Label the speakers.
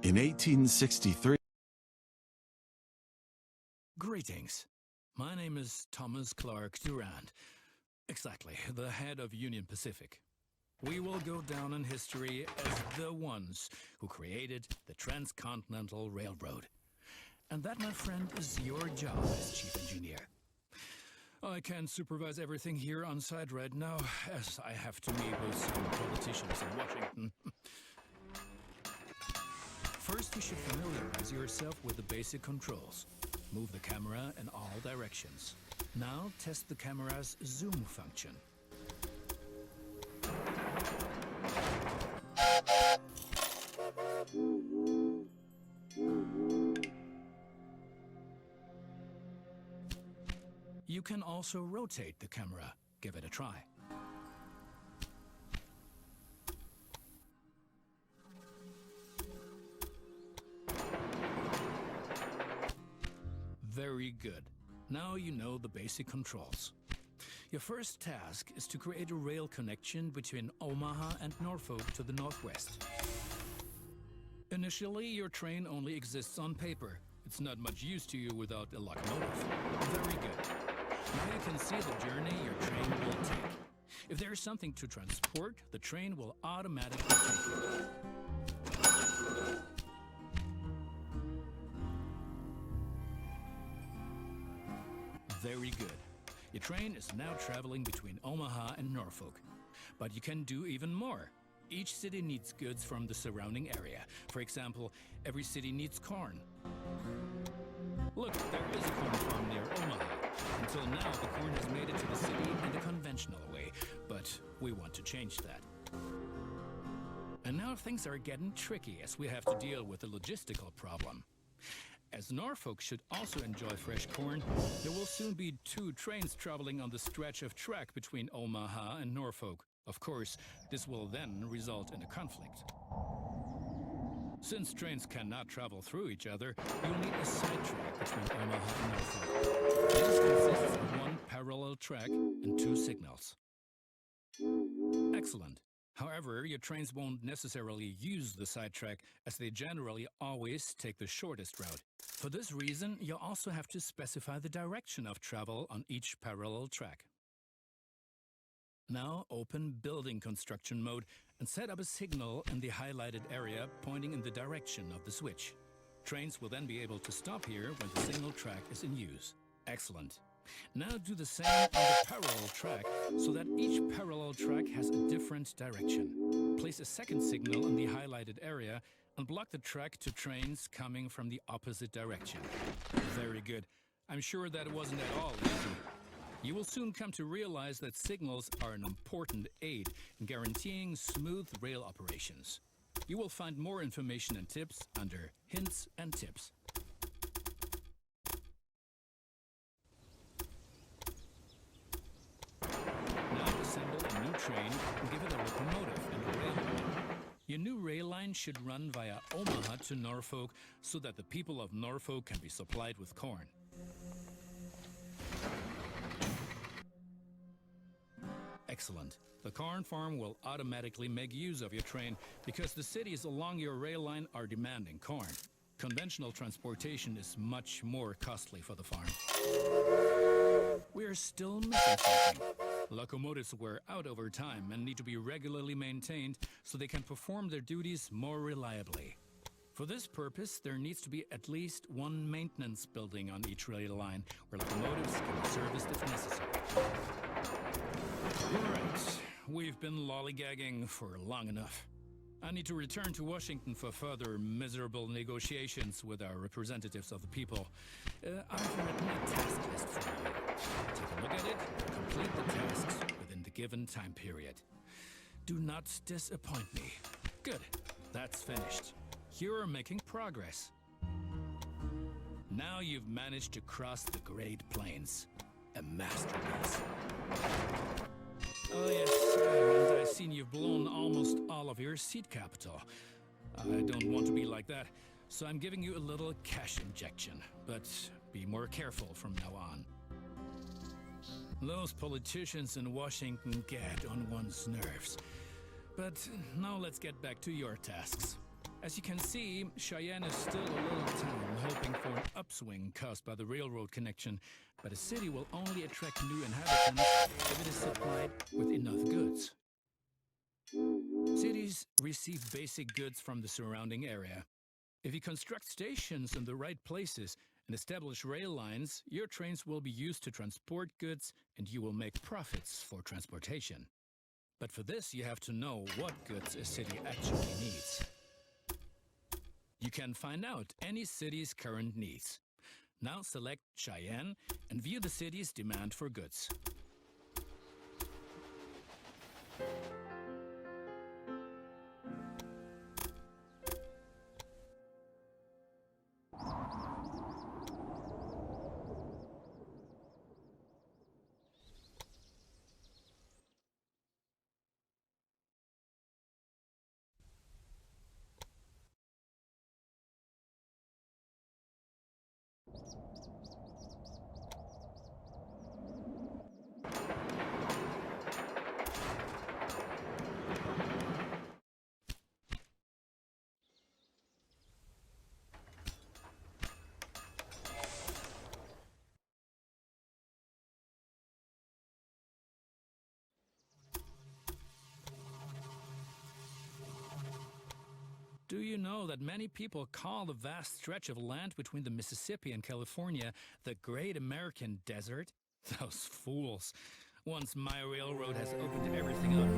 Speaker 1: In 1863...
Speaker 2: Greetings. My name is Thomas Clark Durand. Exactly, the head of Union Pacific. We will go down in history as the ones who created the Transcontinental Railroad. And that, my friend, is your job as chief engineer. I can't supervise everything here on site right now, as I have to meet with some politicians in Washington. First, you should familiarize yourself with the basic controls. Move the camera in all directions. Now, test the camera's zoom function. You can also rotate the camera. Give it a try. Very good. Now you know the basic controls. Your first task is to create a rail connection between Omaha and Norfolk to the northwest. Initially, your train only exists on paper. It's not much use to you without a locomotive. Very good. Now you can see the journey your train will take. If there is something to transport, the train will automatically take it. Very good. Your train is now traveling between Omaha and Norfolk. But you can do even more. Each city needs goods from the surrounding area. For example, every city needs corn. Look, there is a corn farm near Omaha. Until now, the corn has made it to the city in the conventional way, but we want to change that. And now things are getting tricky as we have to deal with a logistical problem. As Norfolk should also enjoy fresh corn, there will soon be 2 trains traveling on the stretch of track between Omaha and Norfolk. Of course, this will then result in a conflict. Since trains cannot travel through each other, you'll need a sidetrack between Omaha and Norfolk. This consists of 1 parallel track and 2 signals. Excellent. However, your trains won't necessarily use the sidetrack, as they generally always take the shortest route. For this reason, you'll also have to specify the direction of travel on each parallel track. Now open Building Construction mode and set up a signal in the highlighted area pointing in the direction of the switch. Trains will then be able to stop here when the signal track is in use. Excellent. Now do the same on the parallel track so that each parallel track has a different direction. Place a second signal in the highlighted area and block the track to trains coming from the opposite direction. Very good. I'm sure that wasn't at all easy. You will soon come to realize that signals are an important aid in guaranteeing smooth rail operations. You will find more information and tips under Hints and Tips. Train and give it a locomotive and a rail line. Your new rail line should run via Omaha to Norfolk so that the people of Norfolk can be supplied with corn. Excellent. The corn farm will automatically make use of your train because the cities along your rail line are demanding corn. Conventional transportation is much more costly for the farm. We're still missing something. Locomotives wear out over time and need to be regularly maintained so they can perform their duties more reliably. For this purpose, there needs to be at least 1 maintenance building on each rail line where locomotives can be serviced if necessary. Right, we've been lollygagging for long enough. I need to return to Washington for further miserable negotiations with our representatives of the people. I've written a task list for you. Take a look at it and complete the tasks within the given time period. Do not disappoint me. Good, that's finished. You're making progress. Now you've managed to cross the Great Plains. A masterpiece. Oh yes, and I've seen you've blown almost all of your seed capital. I don't want to be like that, so I'm giving you a little cash injection, but be more careful from now on. Those politicians in Washington get on one's nerves. But now let's get back to your tasks. As you can see, Cheyenne is still a little town hoping for an upswing caused by the railroad connection, but a city will only attract new inhabitants if it is supplied with enough goods. Cities receive basic goods from the surrounding area. If you construct stations in the right places and establish rail lines, your trains will be used to transport goods and you will make profits for transportation. But for this, you have to know what goods a city actually needs. You can find out any city's current needs. Now select Cheyenne and view the city's demand for goods. Do you know that many people call the vast stretch of land between the Mississippi and California the Great American Desert? Those fools. Once my railroad has opened everything up.